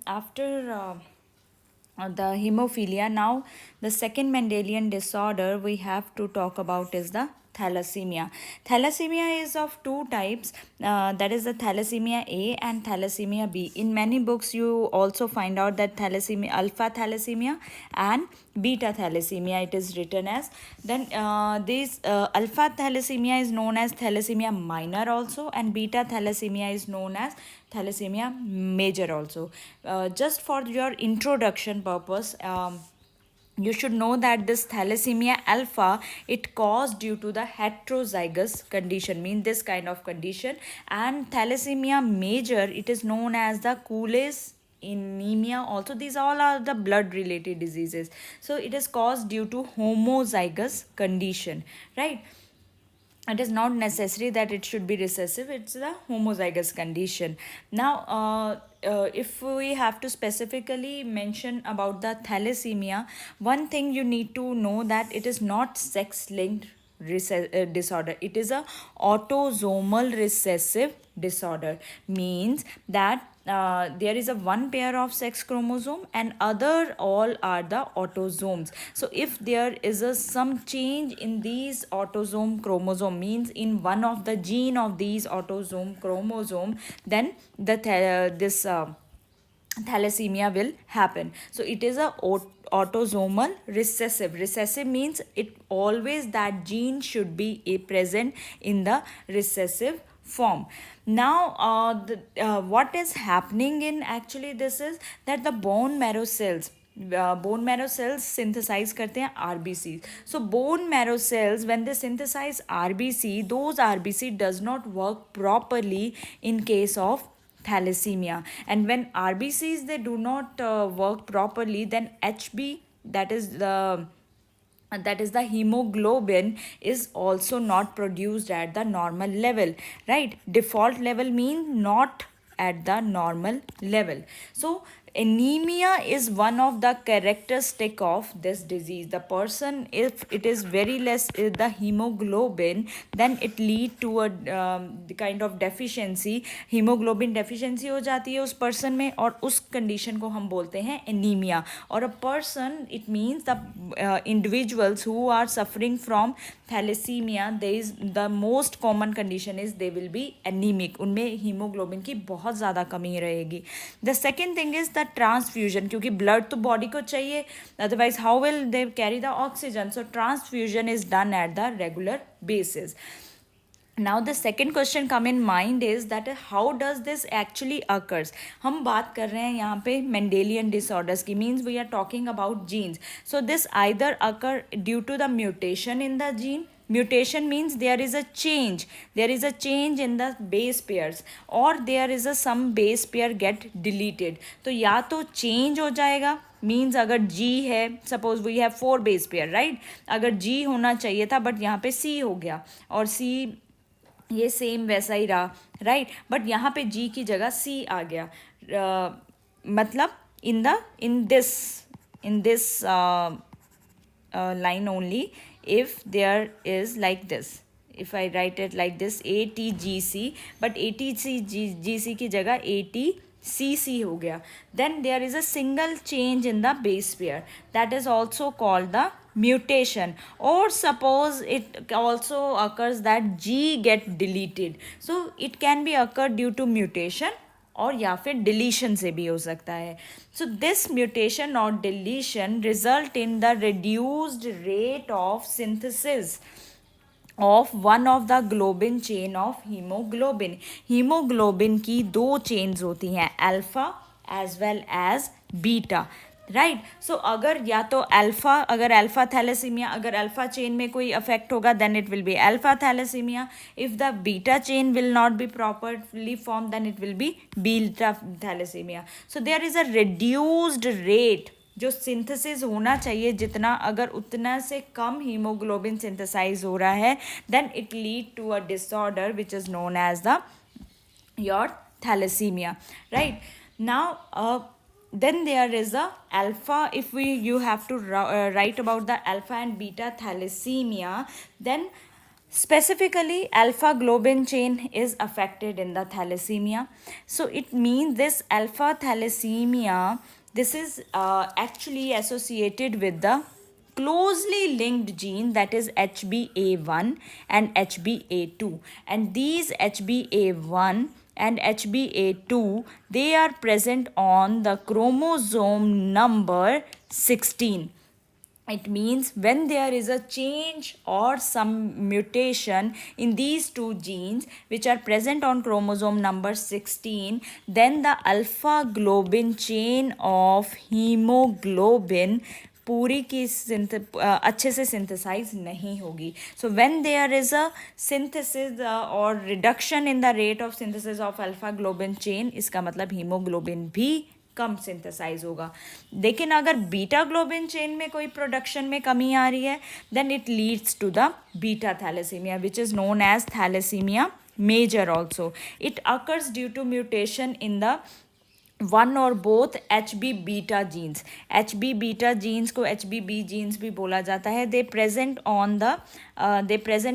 After the hemophilia, now the second Mendelian disorder we have to talk about is the thalassemia. Thalassemia is of two types, that is the thalassemia A and thalassemia B. In many books, you also find out that thalassemia, alpha thalassemia and beta thalassemia, it is written as. Then this alpha thalassemia is known as thalassemia minor also, and beta thalassemia is known as thalassemia major also. Just for your introduction purpose, you should know that this thalassemia alpha, it caused due to the heterozygous condition, mean this kind of condition. And thalassemia major, it is known as the Cooley's anemia also. These all are the blood related diseases, so it is caused due to homozygous condition, right? It is not necessary that it should be recessive, it's the homozygous condition. Now if we have to specifically mention about the thalassemia, one thing you need to know that it is not sex linked disorder. It is a autosomal recessive disorder, means that there is a one pair of sex chromosome and other all are the autosomes. So if there is a some change in these autosome chromosome, means in one of the gene of these autosome chromosome, then this thalassemia will happen. So it is a autosomal recessive. Recessive means it always that gene should be present in the recessive form. Now what is happening in actually this is that the bone marrow cells synthesize करते हैं RBC. So bone marrow cells, when they synthesize RBC, those RBC does not work properly in case of thalassemia. And when RBCs they do not work properly, then HB, that is the hemoglobin, is also not produced at the normal level, right? Default level mean not at the normal level. So anemia is one of the characteristic of this disease. The person, if it is very less the hemoglobin, then it lead to a kind of deficiency, hemoglobin deficiency हो जाती है उस person में, और उस condition को हम बोलते हैं anemia. और a person, it means the individuals who are suffering from thalassemia, there is the most common condition is they will be anemic. उनमें hemoglobin की बहुत ज़्यादा कमी रहेगी. The second thing is the transfusion, क्योंकि blood तो body को चाहिए, otherwise how will they carry the oxygen? So transfusion is done at the regular basis. Now the second question come in mind is that how does this actually occurs? हम बात कर रहे हैं यहाँ पे Mendelian disorders की, means we are talking about genes. So this either occur due to the mutation in the gene. Mutation means there is a change in the base pairs, or there is a some base pair get deleted. तो या तो change हो जाएगा, means अगर G है, suppose we have 4 base pair, right? अगर G होना चाहिए था बट यहाँ पे C हो गया, और C ये सेम वैसा ही रहा, राइट? बट यहाँ पे G की जगह C आ गया. मतलब in this line only, if there is like this, if I write it like this, ATGC, but ATGC की जगह ATCC हो गया, then there is a single change in the base pair, that is also called the mutation. Or suppose it also occurs that G get deleted, so it can be occur due to mutation और या फिर deletion से भी हो सकता है. So this mutation और deletion result in the reduced rate of synthesis of one of the globin chain of haemoglobin. Haemoglobin की 2 चेन्स होती हैं, alpha as well as beta, right? So अगर या तो अल्फा, अगर अल्फा थैलेसीमिया, अगर alpha chain में कोई अफेक्ट होगा then it will be alpha thalassaemia. If the beta chain will not be properly form then it will B beta thalassemia. So there is a reduced rate, जो synthesis होना चाहिए जितना, अगर उतना से कम हीमोग्लोबिन सिंथेसाइज हो रहा है, then it lead to a disorder which is known as the your thalassemia, right? Now then there is a alpha. If you have to write about the alpha and beta thalassemia, then Specifically, alpha globin chain is affected in the thalassemia. So it means this alpha thalassemia, this is actually associated with the closely linked gene, that is HBA1 and HBA2. And these HBA1 and HBA2, they are present on the chromosome number 16. It means when there is a change or some mutation in these two genes which are present on chromosome number 16, then the alpha globin chain of hemoglobin पूरी की अच्छे से synthesise नहीं होगी. So when there is a synthesis और reduction in the rate of synthesis of alpha globin chain, इसका मतलब haemoglobin भी कम सिंथेसाइज होगा. लेकिन अगर बीटा ग्लोबिन चेन में कोई प्रोडक्शन में कमी आ रही है, then it leads to the beta thalassaemia which is known as thalassaemia major also. It occurs due to mutation in the one or both HB beta genes. HB beta genes को HBB genes भी बोला जाता है. They present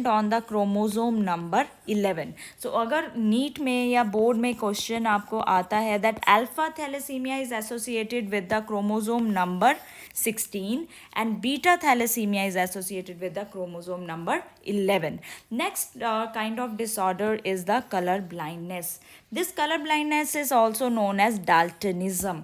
on the chromosome number 11. So अगर NEET में या board में question आपको आता है that alpha thalassemia is associated with the chromosome number 16 and beta thalassemia is associated with the chromosome number 11. Next kind of disorder is the color blindness. This color blindness is also known as daltonism.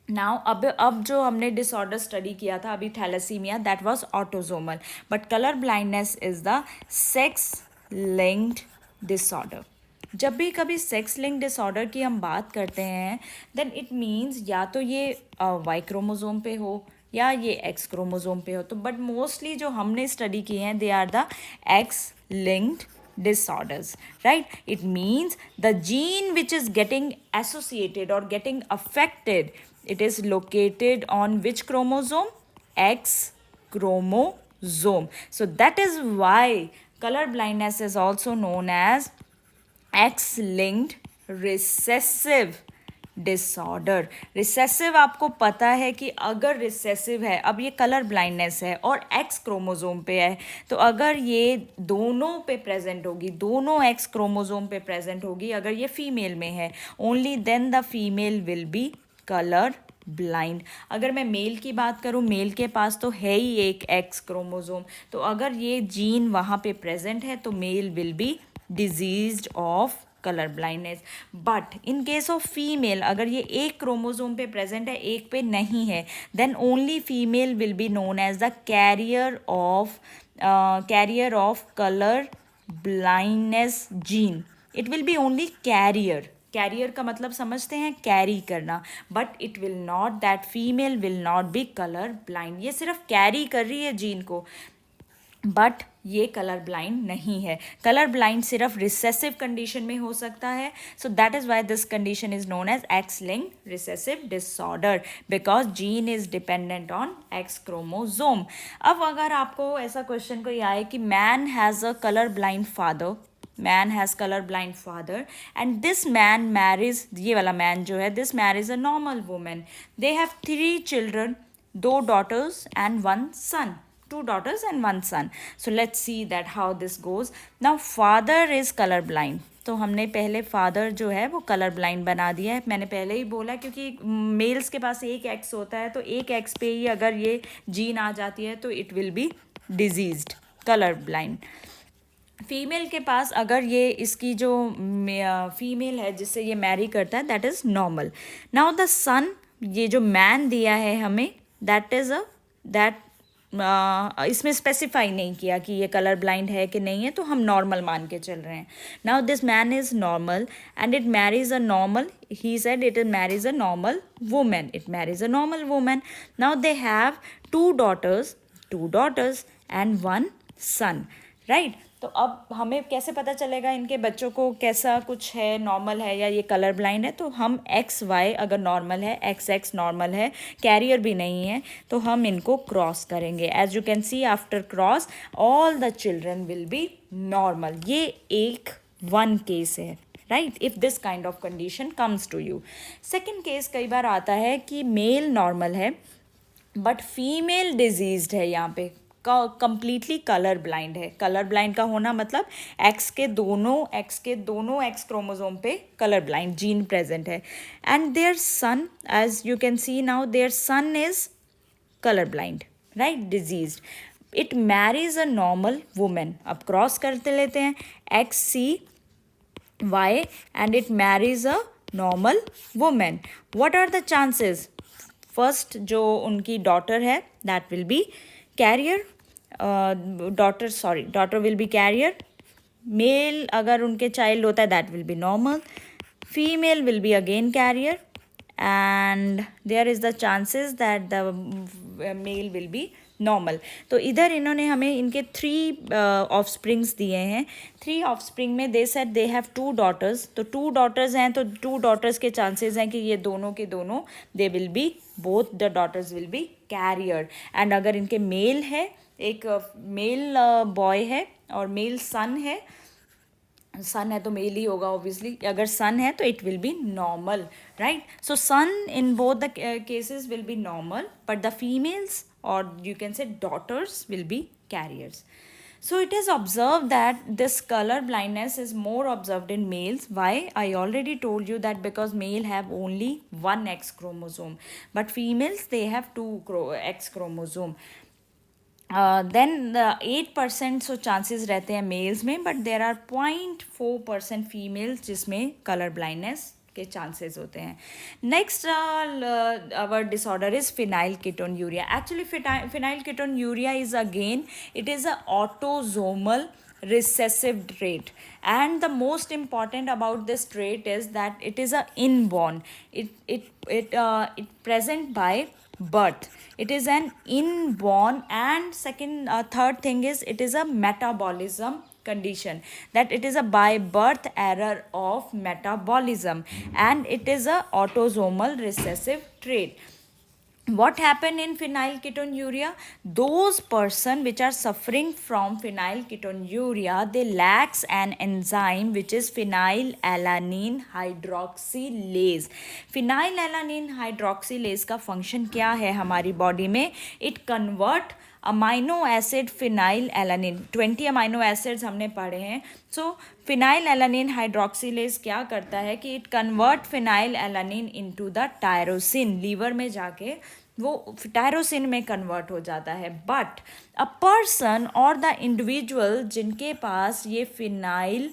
Now अब जो हमने disorder study किया था अभी thalassemia, that was autosomal, but colour blindness is the sex linked disorder. जब भी कभी sex link disorder की हम बात करते हैं, देन इट मीन्स या तो ये वाई क्रोमोजोम पे हो या ये एक्स क्रोमोजोम पे हो. तो बट मोस्टली जो हमने स्टडी किए हैं they are the X linked disorders, right? It means the gene which is getting associated or getting affected, it is located on which chromosome? X chromosome. So that is why color blindness is also known as X linked recessive disorder. Recessive आपको पता है कि अगर recessive है, अब ये colour blindness है और एक्स क्रोमोजोम पे है, तो अगर ये दोनों पे प्रेजेंट होगी, दोनों एक्स क्रोमोजोम पे प्रेजेंट होगी, अगर ये फीमेल में है, only then the female will be colour blind. अगर मैं मेल की बात करूँ, मेल के पास तो है ही एक एक्स क्रोमोजोम, तो अगर ये जीन वहाँ पे प्रेजेंट है तो male will be diseased of colour blindness. But in case of female, अगर ये एक क्रोमोजोम पे प्रेजेंट है, एक पे नहीं है, then only female will be known as the carrier of colour blindness gene. It will be only carrier. Carrier का मतलब समझते हैं, कैरी करना, but it will not, that female will not be colour blind. ये सिर्फ carry कर रही है जीन को, बट ये कलर ब्लाइंड नहीं है. कलर ब्लाइंड सिर्फ रिसेसिव कंडीशन में हो सकता है. So that is why this condition is known as X linked recessive disorder, because gene is dependent on X chromosome. अब अगर आपको ऐसा क्वेश्चन कोई आए कि man has a colour blind father, man has colour blind father and this man marriage, ये वाला man जो है, this marriage a normal women. They have 3 children, 2 daughters and 1 son. 2 daughters and 1 son. So let's see that how this goes. Now father is color blind. तो हमने पहले father जो है वो कलर ब्लाइंड बना दिया है. मैंने पहले ही बोला क्योंकि मेल्स के पास एक एक्स होता है, तो एक एक्स पे ही अगर ये जीन आ जाती है तो it will be diseased colour blind. Female के पास अगर ये इसकी जो फीमेल है जिससे ये मैरी करता है, that is normal. Now the son, ये जो मैन दिया है हमें, दैट इज़ दैट इसमें स्पेसिफाई नहीं किया कि ये कलर ब्लाइंड है कि नहीं है, तो हम नॉर्मल मान के चल रहे हैं. Now this man is normal and it Mary's a normal, he said it Mary's a normal women, it Mary's a normal women. Now they have 2 daughters and 1 son, right. तो अब हमें कैसे पता चलेगा इनके बच्चों को कैसा कुछ है, नॉर्मल है या ये कलर ब्लाइंड है? तो हम एक्स वाई अगर नॉर्मल है, एक्स एक्स नॉर्मल है, कैरियर भी नहीं है, तो हम इनको क्रॉस करेंगे. As you can see after cross all the children will be normal. ये एक 1 केस है, right, if this kind of condition comes to you. Second case कई बार आता है कि मेल नॉर्मल है बट फीमेल डिजीज्ड है. यहाँ पे कंप्लीटली कलर ब्लाइंड है. कलर ब्लाइंड का होना मतलब एक्स के दोनों एक्स क्रोमोसोम पे कलर ब्लाइंड जीन प्रेजेंट है. And their son, as you can see now, their son is color blind, right, diseased. It marries a normal woman. अब cross करते लेते हैं XCY and it marries a normal woman. What are the chances? First जो उनकी daughter है that will be carrier. daughter will be carrier. Male अगर उनके child होता है that will be normal. Female will be again carrier. And there is the chances that the male will be normal. तो इधर इन्होंने हमें इनके 3 ऑफस्प्रिंग्स दिए हैं. 3 ऑफस्प्रिंग में they said they have 2 daughters. तो 2 डॉटर्स हैं तो 2 डॉटर्स के चांसेस हैं कि ये दोनों के दोनों they will be, both the daughters will be carrier. And अगर इनके मेल है, एक मेल बॉय है और मेल सन है, सन है तो मेल ही होगा ऑब्वियसली. अगर सन है तो it will be normal, right. So son in both the cases will be normal, but the females or you can say daughters will be carriers. So it is observed that this color blindness is more observed in males. Why? I already told you that because male have only one X chromosome, but females they have 2 X chromosome. Then the 8% so chances रहते हैं males में, but there are 0.4% females जिसमें color blindness के चांसेस होते हैं. Next our disorder is phenylketonuria. Actually phenylketonuria is again, it is a autosomal recessive trait, and the most important about this trait is that it is a inborn. It present by birth. It is an inborn. And third thing is it is a metabolism condition, that it is a by birth error of metabolism, and it is a autosomal recessive trait. What happened in phenylketonuria? Those person which are suffering from phenylketonuria, they lacks an enzyme which is phenylalanine hydroxylase. phenylalanine hydroxylase का function क्या है हमारी body में? It convert amino acid phenyl alanine. 20 amino acids हमने पढ़े हैं. सो phenyl alanine hydroxylase क्या करता है कि it convert phenylalanine into the tyrosine. Liver में जाके वो टायरोसिन में कन्वर्ट हो जाता है. बट अ पर्सन और द इंडिविजुअल जिनके पास ये फिनाइल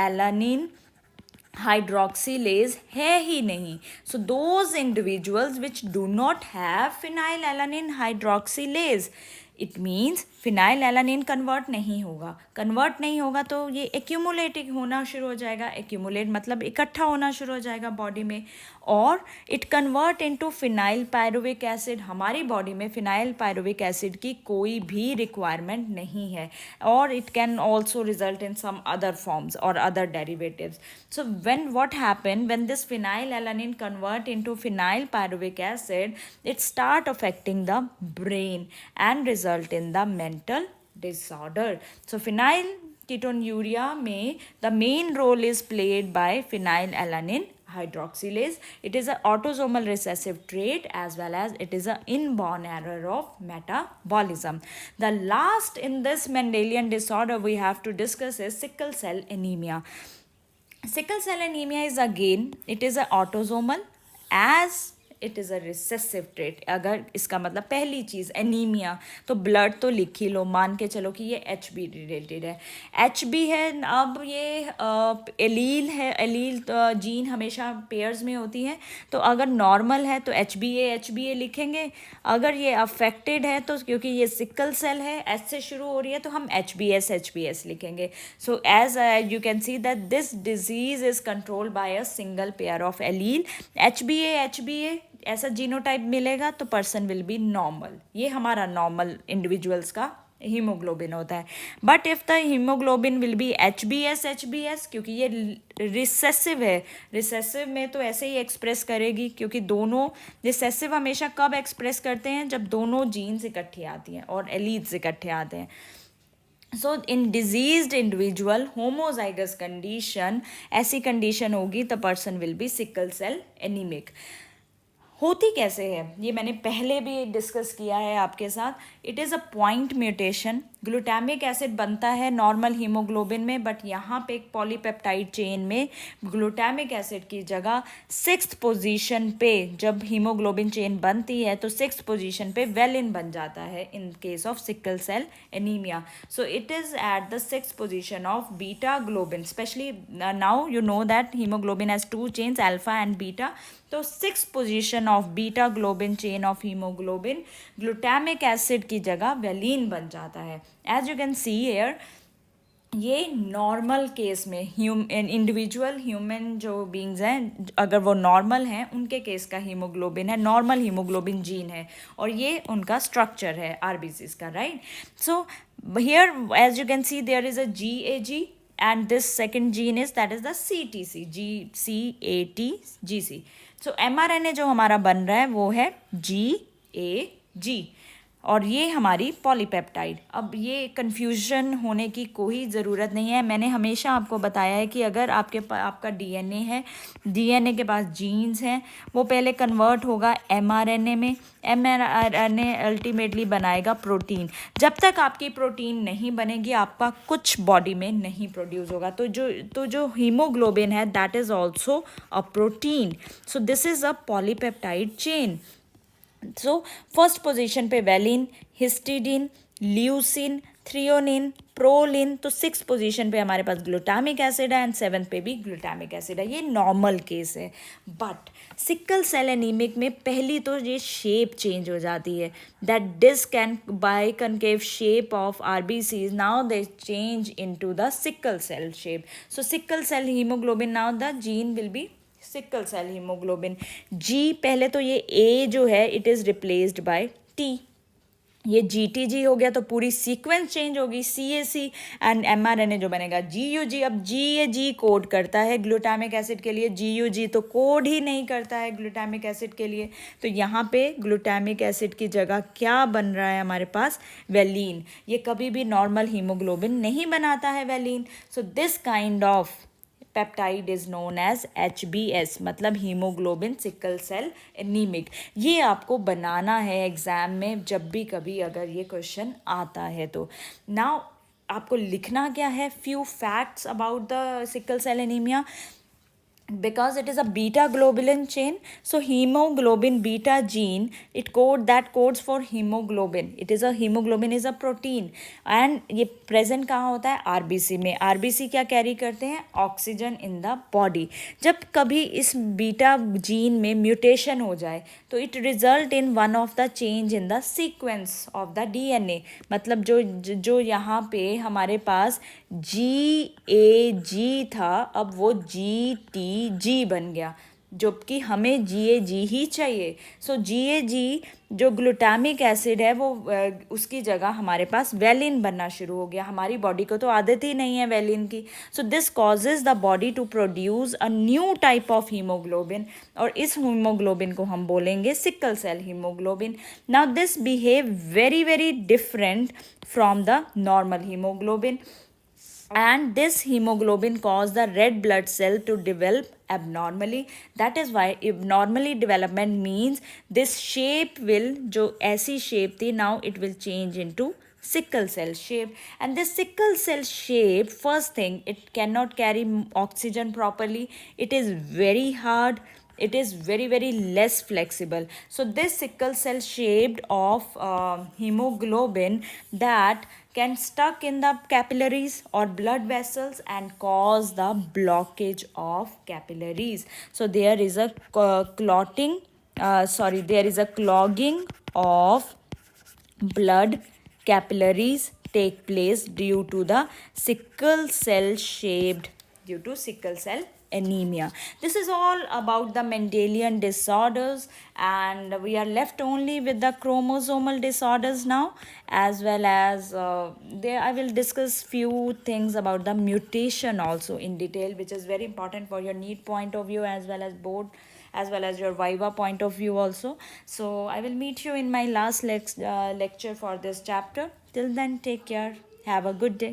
एलानिन hydroxylase है ही नहीं. So those individuals which do not have phenylalanine hydroxylase, it means phenylalanine convert नहीं होगा तो ये एक्यूमुलेटिंग होना शुरू हो जाएगा. एक्यूमुलेट मतलब इकट्ठा होना शुरू हो जाएगा बॉडी में, और it convert into phenyl pyruvic acid. हमारी बॉडी में फिनाइल पायरुविक एसिड की कोई भी रिक्वायरमेंट नहीं है, और it can also result in some other forms और other derivatives. So what happen when this phenylalanine convert into phenyl pyruvic acid, it start affecting the brain and result in the mental disorder. So phenylketonuria में the main role is played by phenylalanine hydroxylase. It is an autosomal recessive trait as well as it is an inborn error of metabolism. The last in this Mendelian disorder we have to discuss is sickle cell anemia. Sickle cell anemia is again, it is an autosomal as it is a recessive trait. अगर इसका मतलब पहली चीज़ anaemia, तो blood तो लिख ही लो, मान के चलो कि ये एच बी रिलेटेड है. एच बी है, अब ये एलील है. एलील जीन हमेशा पेयर्स में होती है, तो अगर नॉर्मल है तो एच बी ए लिखेंगे. अगर ये अफेक्टेड है तो क्योंकि ये सिकल सेल है, एच से शुरू हो रही है, तो हम एच बी एस लिखेंगे. So as you can see that this disease is controlled by a single pair of allele. H B A ऐसा जीनोटाइप मिलेगा तो पर्सन विल बी नॉर्मल. ये हमारा नॉर्मल इंडिविजुअल्स का हीमोग्लोबिन होता है. But if the haemoglobin will be H B S, क्योंकि ये रिसेसिव है, रिसेसिव में तो ऐसे ही एक्सप्रेस करेगी, क्योंकि दोनों रिसेसिव हमेशा कब एक्सप्रेस करते हैं, जब दोनों जीन्स इकट्ठी आती हैं और एलीड्स इकट्ठे आते हैं. So in diseased individual homozygous condition, ऐसी कंडीशन होगी तो person will be sickle cell anaemic. होती कैसे है ये मैंने पहले भी डिस्कस किया है आपके साथ. It is a point mutation. Glutamic acid बनता है नॉर्मल हीमोग्लोबिन में, बट यहाँ पे एक पॉलीपेप्टाइड चेन में ग्लूटामिक एसिड की जगह 6th पोजीशन पे जब हीमोग्लोबिन चेन बनती है तो 6th पोजीशन पे वेलिन बन जाता है in case of sickle cell anaemia. So it is at the 6th position of beta globin. Specially now you know that haemoglobin has 2 chains, alpha and beta. तो 6th position of beta globin chain of haemoglobin glutamic acid की जगह valine बन जाता है. As you can see here, ये normal case में individual human जो beings हैं अगर वो नॉर्मल हैं उनके केस का हीमोग्लोबिन है, नॉर्मल हीमोग्लोबिन जीन है, और ये उनका स्ट्रक्चर है आरबीसीज का, right. So here as you can see there is a GAG and this second gene is that is the CTC, GCATGC. So mRNA जो हमारा बन रहा है वो है GAG और ये हमारी पॉलीपेप्टाइड. अब ये कन्फ्यूजन होने की कोई ज़रूरत नहीं है. मैंने हमेशा आपको बताया है कि अगर आपका डीएनए है, डीएनए के पास जीन्स हैं, वो पहले कन्वर्ट होगा एमआरएनए में. एमआरएनए अल्टीमेटली बनाएगा प्रोटीन. जब तक आपकी प्रोटीन नहीं बनेगी आपका कुछ बॉडी में नहीं प्रोड्यूस होगा. तो जो हीमोग्लोबिन है that is also a protein. So this is a polypeptide chain. So first position पे valine, histidine, leucine, threonine, proline. तो 6th पोजीशन पे हमारे पास ग्लूटामिक एसिड है एंड 7th पे भी ग्लूटामिक एसिड है. ये नॉर्मल केस है. बट सिकल सेल एनीमिक में पहली तो ये शेप चेंज हो जाती है. That disc and biconcave shape of RBCs now they change into the sickle cell shape. So sickle cell haemoglobin now the gene will be sickle cell haemoglobin. जी पहले तो ये ए जो है it is replaced by T. ये GTG हो गया तो पूरी सीक्वेंस चेंज होगी. CAC एंड mRNA जो बनेगा GUG. अब GAG कोड करता है ग्लूटामिक एसिड के लिए, GUG तो कोड ही नहीं करता है ग्लूटामिक एसिड के लिए. तो यहाँ पे ग्लूटामिक एसिड की जगह क्या बन रहा है हमारे पास? वेलिन. ये कभी भी नॉर्मल हीमोग्लोबिन नहीं बनाता है valine. So this kind of peptide is known as HbS, मतलब हीमोग्लोबिन सिकल सेल एनीमिक. ये आपको बनाना है एग्जाम में जब भी कभी अगर ये क्वेश्चन आता है तो. नाउ आपको लिखना क्या है? Few facts about the sickle cell anaemia. Because it is a beta globulin chain, so hemoglobin beta gene that codes for hemoglobin. It is a hemoglobin is a protein and ये present कहाँ होता है? RBC में. RBC क्या carry करते हैं? Oxygen in the body. जब कभी इस बीटा जीन में म्यूटेशन हो जाए तो it result in one of the change in the sequence of the DNA. मतलब जो यहाँ पे हमारे पास GAG था अब वो GTG बन गया, जबकि हमें GAG ही चाहिए. सो GAG जो ग्लूटामिक एसिड है वो उसकी जगह हमारे पास वेलिन बनना शुरू हो गया. हमारी बॉडी को तो आदत ही नहीं है वेलिन की. So this causes the body to produce a new type of haemoglobin और इस हीमोग्लोबिन को हम बोलेंगे sickle cell haemoglobin. Now this behave very very different from the normal haemoglobin. And this hemoglobin causes the red blood cell to develop abnormally. That is why abnormally development means this shape will, जो ऐसी shape थी, now it will change into sickle cell shape. And this sickle cell shape, first thing, it cannot carry oxygen properly. It is very hard. It is very very less flexible. So this sickle cell shaped of hemoglobin that can stuck in the capillaries or blood vessels and cause the blockage of capillaries. So there is a there is a clogging of blood capillaries take place due to the sickle cell shaped, due to sickle cell anemia. This is all about the Mendelian disorders and we are left only with the chromosomal disorders now, as well as there I will discuss few things about the mutation also in detail, which is very important for your NEET point of view as well as board as well as your Viva point of view also. So I will meet you in my last lecture for this chapter. Till then, take care. Have a good day.